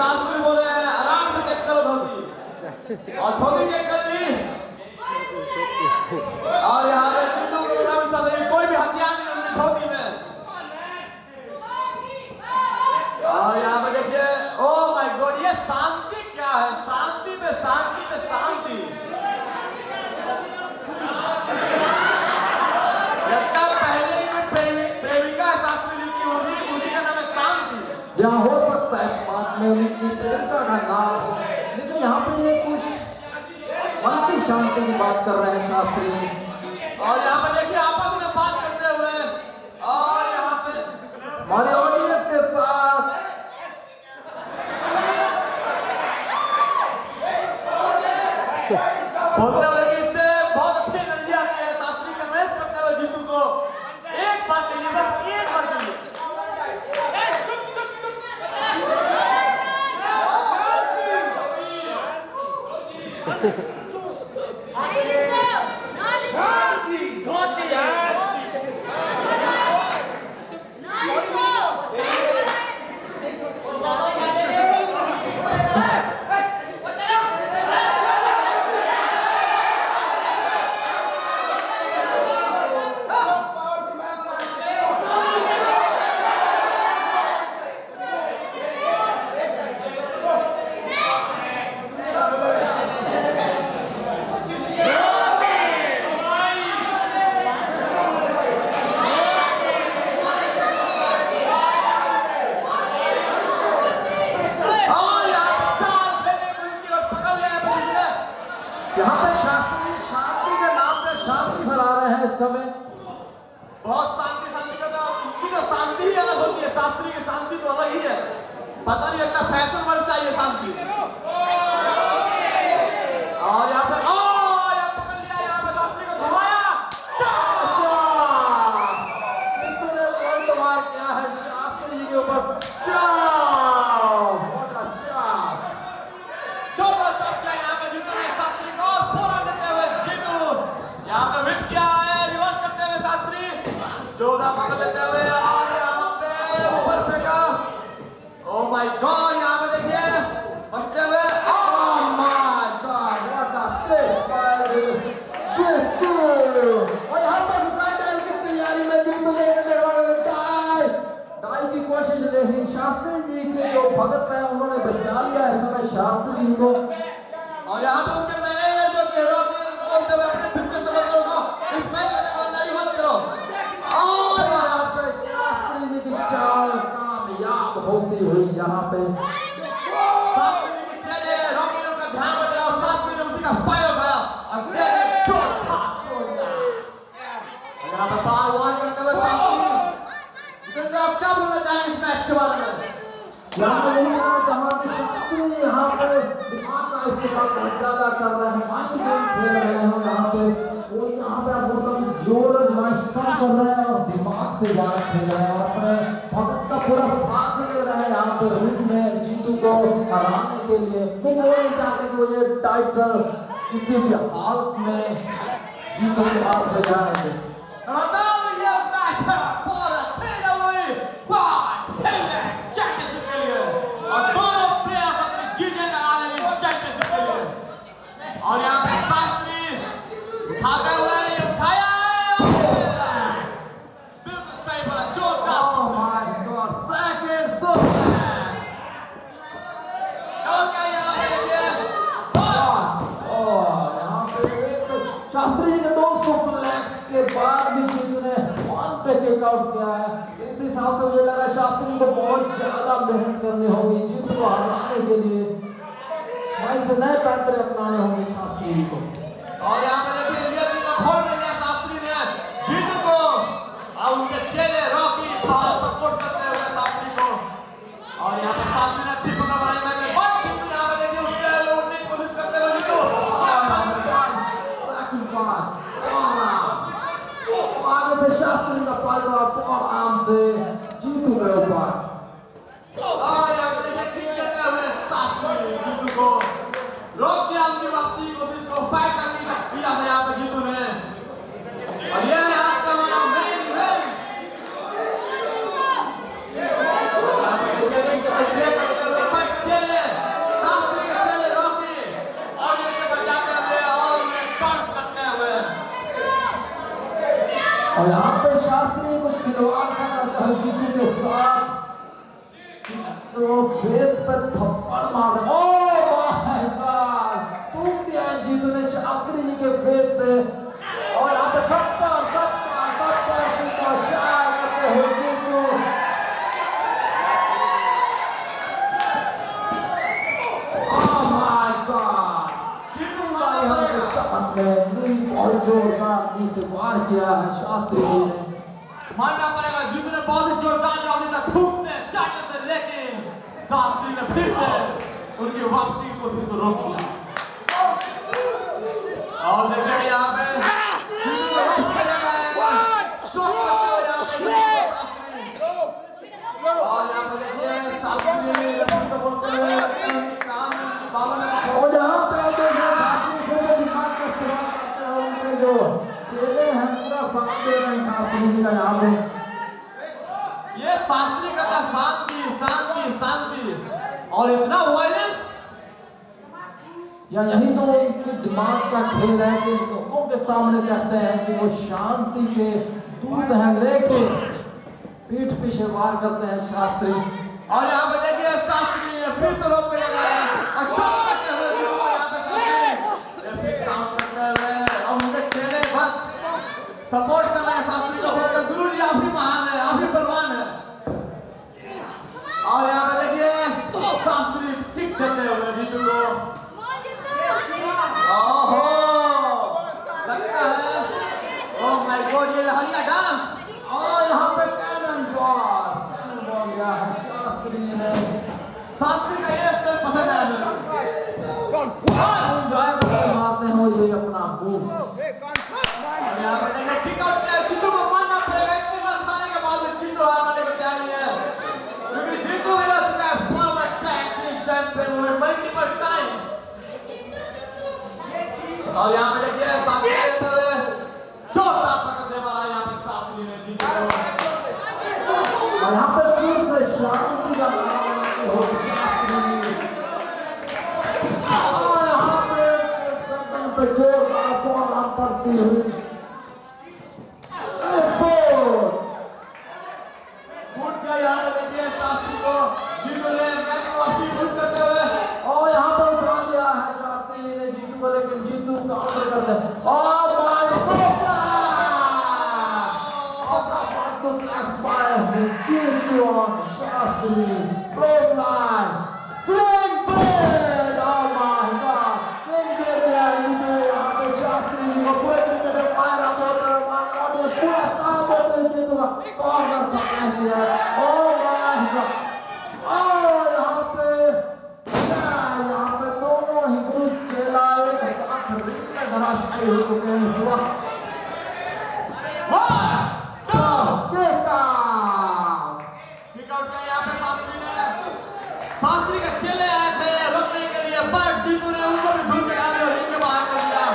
शास्त्री बोल रहे हैं आराम से चेक करो धोती और धोती चेक कर ली और यहाँ पे सिद्धू को ग्रामीण सदस्य कोई भी हथियार नहीं उनकी धोती में और यहाँ पे देखिए ओह माय गॉड ये शांति क्या है शांति पे शांति पे शांति लगता है पहले ही में प्रेमिका शास्त्री जी की होगी उसी का नाम है शांति जहाँ हो सकता है पास में उनकी प्रेमिका का नाम हो लेकिन यहाँ पे ये कुछ मन की शांति की बात कर रहे हैं शास्त्री और यहाँ पे देखिए आपस में बात करते हुए और यहाँ पे हमारे ऑडियंस के साथ बोलते हुए कि इससे बहुत अच्छी एनर्जी आती है शास्त्री का मैच करते हुए जीतू को एक बार के लिए बस एक बार के लिए यहाँ पे शास्त्री शांति के नाम पे शांति फैला रहे हैं इस समय बहुत शांति शांति का तो उनकी तो शांति ही अलग होती है शास्त्री की शांति तो अलग ही है पता नहीं लगता फैशन वर्ष है ये शांति और यहाँ पे यहाँ पकड़ लिया यहाँ पे शास्त्री को घुमाया इतने वर्ल्ड वार क्या है शास्त्री जी के ऊपर यहाँ पे विप किया है रिवर्स करते हुए शास्त्री जोरदार पकड़ लेते हुए और यहाँ पे ऊपर फेंका ओह माय गॉड यहाँ पे देखिए फंसते हुए Oh my God! What a sick fight! और यहाँ पर डाई की तैयारी में जीतू लेकर डाई की कोशिश लेकिन शास्त्री जी के जो भगत हैं उन्होंने बचा लिया इस समय शास्त्री जी को और यहाँ पे उनके मैंने जो घेरो बोलते हुए अपने फिर से समझ लो इस मैच में नहीं मत करो और यहाँ पे शास्त्री जी की चाल कामयाब होती हुई यहाँ पे शास्त्री जी के चेले रॉकी का ध्यान बचा और शास्त्री ने उसी का फायर उठाया और फिर यहाँ पे पार वार करते हुए शास्त्री जितेंद्र आप क्या बोलना चाहेंगे इस मैच के बारे में यहाँ पे दिमाग का इस्तेमाल बहुत ज्यादा कर रहे हैं माइंड गेम खेल रहे हैं यहाँ पे वो यहाँ पे आप बोलते जोर माइस्टर कर रहे हैं और दिमाग से ज्यादा खेल रहे हैं और अपने भगत का पूरा साथ दे रहे हैं यहाँ पे रूप में जीतू को हराने के लिए तो वो नहीं चाहते कि वो ये टाइटल किसी भी हालत में जीतू के हाथ से जाए और यहाँ पे शास्त्री उठाते हुए उठाया बिल्कुल सही बोला जोरदार Oh my God! Second super! और क्या यहाँ पे देखिए यहाँ पे शास्त्री जी के 2 सुपरलेग्स के बाद भी जीतू ने 1 पे टेकआउट किया है इस हिसाब से मुझे लग रहा है शास्त्री को बहुत ज्यादा मेहनत करनी होगी जीतू को हराने के लिए से नए पैंतरे अपनाने होंगे शास्त्री जी को और यहाँ पे देखिए इंडिया टीम का खोल दिया शास्त्री ने जीतू को और उनके चेले रॉकी सपोर्ट करते हुए शास्त्री को और यहाँ पे शास्त्री ने अच्छी पकड़ बनाई मैंने बहुत यहाँ पे देखिए उसके उड़ने की कोशिश करते हुए जीतू आगे से शास्त्री का पालवा फॉर आर्म से जीतू के ऊपर और यहाँ पे देखिए करते हुए शास्त्री जीतू को रोक दिया उनकी वापसी की कोशिश को फाइट करने का किया और यहाँ पे शास्त्री कुछ खिलवाड़ करता है जीतू के साथ, तो फेस पे थप्पड़ मार, ओ माय गॉड, टूट दिया जीतू ने शास्त्री जी के फेस पे। और यहाँ पे थप्पड़ को शार करते हुए जीतू। ओ माय गॉड, यहाँ पे चमक में और जोरदार नीचे वार किया है शास्त्री जी ने। मानना पड़ेगा जीतू ने बहुत ही जोरदार जवाब दिया, थूक से चाटे से, लेकिन शास्त्री ने फिर से उनकी वापसी की कोशिश को रोक दिया। और देखिए यहाँ पे जीतू को रोक दिया गया है, चोट लगते हुए यहाँ पे और यहाँ पे देखिए शास्त्री लक्ष्मी को बोलते हुए बाबा ने और यहाँ पे शास्त्री को दिमाग का इस्तेमाल करते हैं, उनके जो चेले हैं पूरा साथ दे रहे हैं शास्त्री जी का। यहाँ पे ये शास्त्री का था शांति शांति शांति, और इतना वायलेंस। या यही तो उनके दिमाग का खेल है कि लोगों के सामने कहते हैं कि वो शांति के दूत हैं, लेके पीठ पीछे वार करते हैं शास्त्री। और यहाँ पे देखिए शास्त्री ने फिर से रोक पे लगाया और चोट करते हुए जीतू यहाँ पे शास्त्री फिर काउंट करते हुए, और उनके चेले बस सपोर्ट कर रहे हैं शास्त्री को, बोलते गुरु जी आप ही महान है, आप ही बलवान है। और यहाँ पे देखिए शास्त्री किक देते हुए जीतू को, ओहो लगता है ओह माय गॉड ये लहरिया डांस। और यहाँ पे कैनन बॉल गया है शास्त्री ने। शास्त्री का ये स्टाइल पसंद है मुझे। एंजॉय करके मारते हैं वो ये अपना बूम। यहाँ पे देखिए किक आउट किया, जीतू को मारना पड़ेगा, इतनी बार मारने के बाद जीतू हार मानने को तैयार नहीं है, क्योंकि जीतू भी रह चुका है फॉर्मर टैग टीम चैंपियन में मल्टीपल टाइम्स। और यहाँ पे देखिए शास्त्री लेते हुए जोरदार पकड़ दे मारा यहाँ पे शास्त्री ने जीतू को। और यहाँ पे फिर से शांति का नाम हो शास्त्री। और यहाँ पे गर्दन पे जोरदार फॉर्म पड़ती हुई फूट गया यहाँ पे देखिए शास्त्री को, जीतू ने वापसी फूट करते हुए, और यहाँ पे उठा लिया है शास्त्री ने जीतू को, लेकिन जीतू काउंटर करते हैं। और जीतू और Shastri bloodline swing blade, oh my god, swing blade यहाँ पे शास्त्री जी को पूरे तरीके से फायर अप होता है, हमारे ऑडियंस पूरा साथ होते हैं जीतू का कॉर्नर पकड़ लिया, oh my god। और यहाँ पे दोनों ही गुरु चेला एक साथ रिंग में धराशायी हो चुके हैं। हुआ शास्त्री के चेले आए थे रोकने के लिए, बट जीतू ने उनको भी धूल में डाली और रिंग के बाहर कर दिया।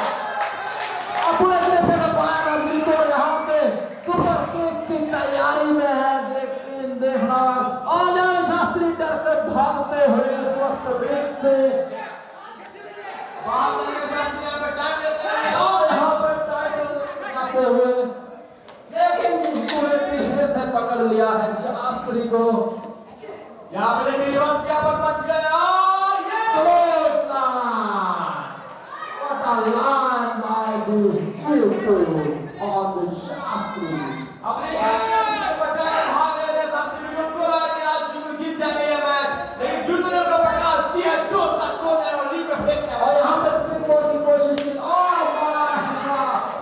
अपने जैसे का बाहर और जीतू यहाँ पे सुपर किक की तैयारी में है, देखना और शास्त्री डर कर भागते हुए वक्त रिंग से भागने के शास्त्री यहाँ पे टाइम लेते हैं और यहाँ पे टाइटल आते हुए, लेकिन जीतू ने पीछे से पकड़ लिया है शास्त्री को। यहाँ पे देखिए रिवर्स क्या पर बच गए, और what a line by the Jeetu on the Shastri। अपने बचा के भाग रहे थे शास्त्री भी, उनको लगा कि आज जीतू जीत जाएंगे ये मैच, लेकिन जीतू ने उनको पकड़ा दिया, जोर तक कोने और रिंग पे फेंक दिया। और यहाँ पे स्पिन की कोशिश की,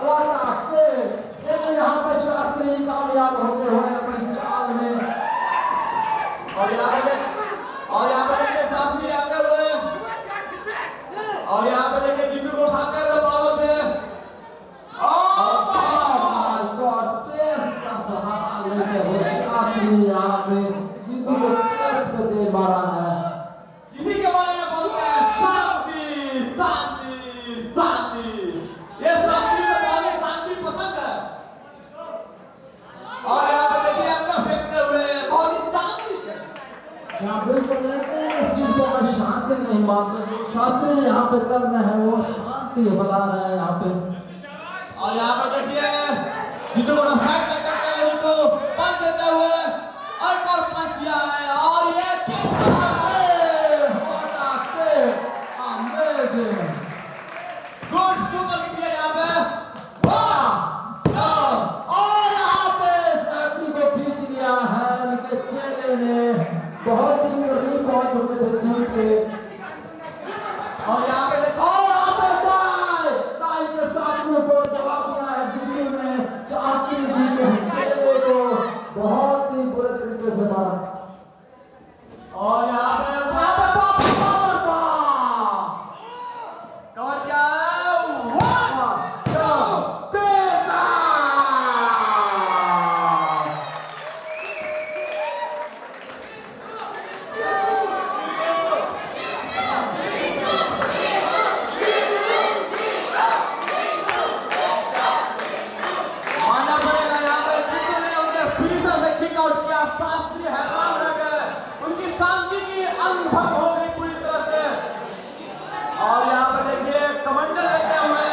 what a save, लेकिन यहाँ पे शास्त्री कामयाब होते हुए अपनी चाल में। और यहाँ पे देखिए शास्त्री आते हुए, और यहाँ पे देखिए जीतू को उठाते हुए बालों से, शास्त्री यहाँ पे जीतू को पेट पे दे मारा है। इसी के बारे में बोलते हैं शांति शांति शांति। ये शास्त्री को बहुत ही शांति पसंद है, और यहाँ पे देखिए अंदर फेंकते हुए बहुत ही शांति से। यहाँ बिल्कुल लेते हैं इस चीज को शांति नहीं मानते, शास्त्री यहाँ पे कर रहे हैं वो शांति फैला रहे हैं यहाँ पे। और यहाँ पे देखिए जीतू को फाइट करते हुए जीतू पंच देते हुए और पंच दिया है और ये गुड सुपर किक दिया यहाँ पे और यहाँ पे साथी को खींच लिया है उनके चेले ने बहुत ही करीब बहुत हुए थे टीम के और यहाँ पे देखो टाई के साथियों को जवाब दिया है जीतू ने चाहती जी के चेले को बहुत ही बुरे तरीके से मारा और यहाँ पे कवर किया मानना पड़ेगा यहाँ पे जीतू ने उनके फिनिशर से किक आउट किया शास्त्री हैरान रह गए उनकी शांति की अनुभव हो गई पूरी तरह से और यहाँ पे देखिए कमांडर लेते हुए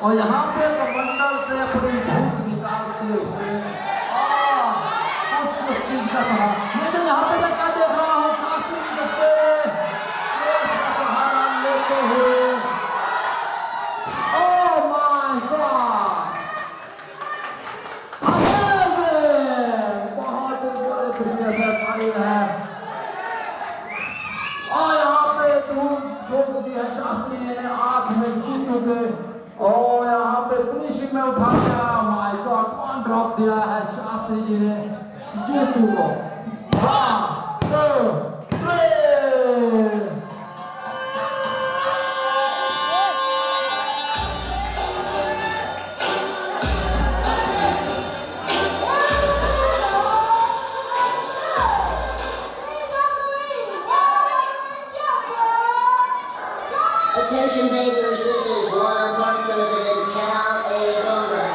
और यहाँ पे कमंडल से अपनी भूख निकालते हुए कुछ चीज का कहा लेकिन यहाँ पे मैं क्या देख रहा हूँ शास्त्री जी बच्चे का सहारा लेते हुए ओह माय गॉड बहुत बुरे तरीके से फाइल है और यहाँ पे धूप झोंक दी है शास्त्री ने आंख में जीतू के और यहाँ पे फिनिशिंग में उठा दिया माय गॉड कौन ड्रॉप दिया है शास्त्री जी ने जीतू को 1 2 3 Attention makers, this is Water Park President Cal A. Gomer.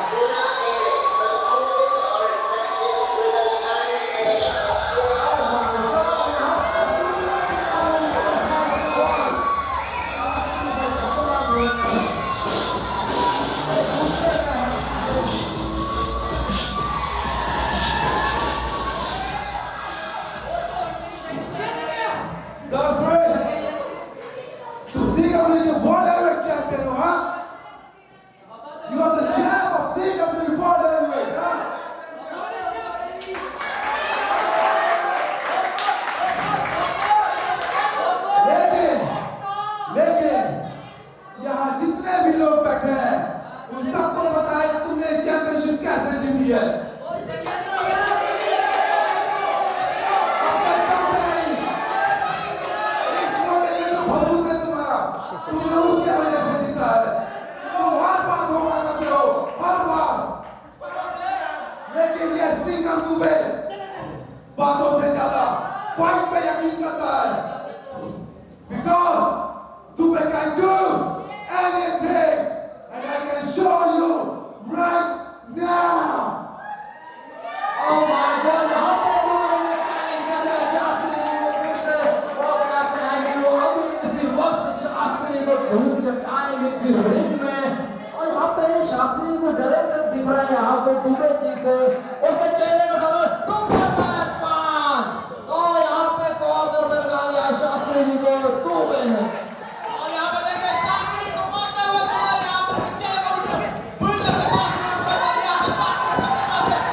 बातों से ज्यादा फाइट पे यकीन करता है because Dube can do anything and I can show you right now. Oh my God! यहाँ पे Dube ने क्या कर शास्त्री को फिर से और कहते हैं कि वो अभी इसी वक्त शास्त्री को धूप चटाएंगे फिर रिंग में और यहाँ पे शास्त्री को डरे हुए दिख रहे हैं यहाँ पे दुबे जी से उसके चेहरे का कलर और यहाँ पे कॉर्नर में लगा लिया शास्त्री जी को दुबे ने और यहाँ पे देखिए शास्त्री को मारते हुए दुबे यहाँ पर चले गए उल्टे पूरी तरह से शास्त्री को कर दिया यहाँ पे शास्त्री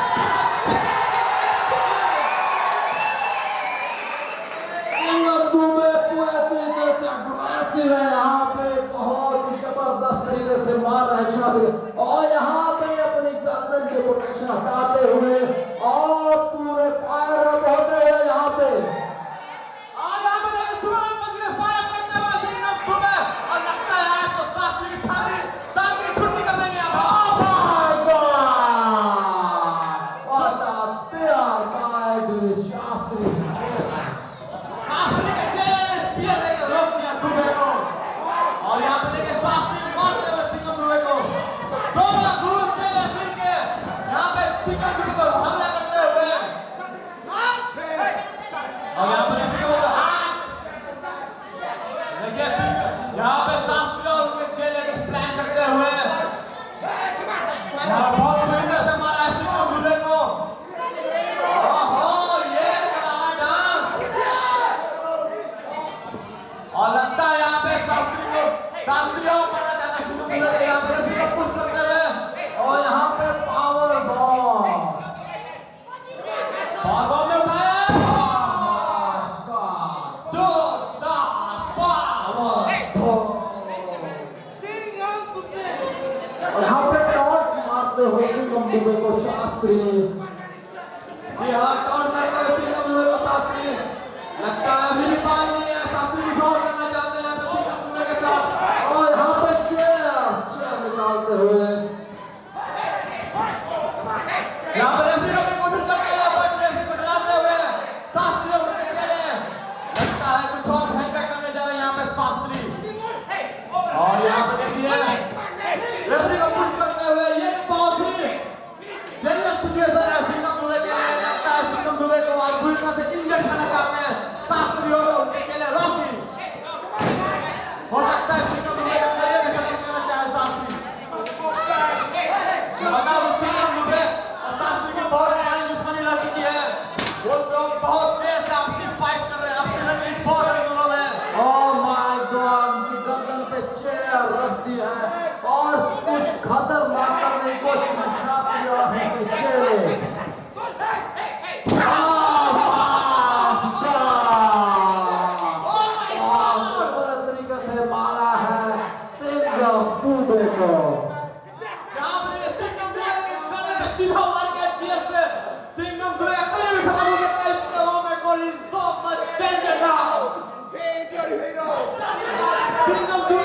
दुबे पूरे तरीके से अग्रेसिव है यहाँ पे बहुत ही जबरदस्त तरीके से मार रहे हैं शास्त्री और यहाँ पे अपनी गर्दन की प्रोटेक्शन हटाते हुए और पूरे फायर अप होते हुए यहाँ पे और यहाँ पे देखिए सुरन पकड़े फायर करते हुए सिंघम दुबे और लगता है आज तो शास्त्री की शांति की छुट्टी कर देंगे यहाँ पे What a spear by the Shastri Shastri के चेहरे ने स्पीयर देकर रोक दिया दुबे को और यहाँ पे देखिए शास्त्री मारते हुए सिंघम दुबे को दोनों गुरु चेले मिलके यहाँ पे सिंघम दुबे को हमला करते हुए और यहाँ पर देखिए यहाँ पे शास्त्री और उनके चेले के प्लान करते हुए यहाँ बहुत बुरी तरह से शास्त्री और मारा जाता है सिंगम दुबे के यहाँ पे रेफरी को पुश करते हुए और यहाँ पे पावर बॉल में उठाया जोरदार पावर और यहाँ पे टॉस मारते हुए सिंगम दुबे को शास्त्री यहाँ टॉस मारते हुए सिंगम दुबे को शास्त्री लगता है अभी भी पाल नहीं है शास्त्री जोर करना चाहते हैं तो सिंगम दुबे के साथ और यहाँ पे चेयर निकालते हुए यहाँ पर रेफरी की कोशिश करते हैं बट रेफरी को डराते हुए शास्त्री उनके चले लगता है कुछ और भयंकर करने जा रहे हैं यहाँ पे शास्त्री और यहाँ पे देखिए रेफरी को पुश करते हुए ये बहुत ही डेंजरस सिचुएशन है सिंगम दुबे के लिए लगता है सिंगम दुबे को आज पूरी तरह से इंजर्ड करना चाहते हैं शास्त्री और उनके चले रॉकी हो सकता है सिंगम दुबे का करियर भी खत्म करना चाहे शास्त्री बता दो सिंगम दुबे और शास्त्री की बहुत पुरानी दुश्मनी रह चुकी है वो लोग बहुत देर से आपसी फाइट कर रहे हैं आपसी रंजिश बहुत है दोनों में ओह माय गॉड उनकी गर्दन पे चेयर रख दी है और कुछ खतरनाक करने की कोशिश शास्त्री और उनके चेहरे पूरे तरीके से मारा है सिंगम दुबे को यहाँ पे सिंगम दुबे के गले पे सीधा मार के चेयर से सिंगम दुबे का करियर भी खत्म हो सकता है इसलिए वो मैं call is so much danger now Singham Dubey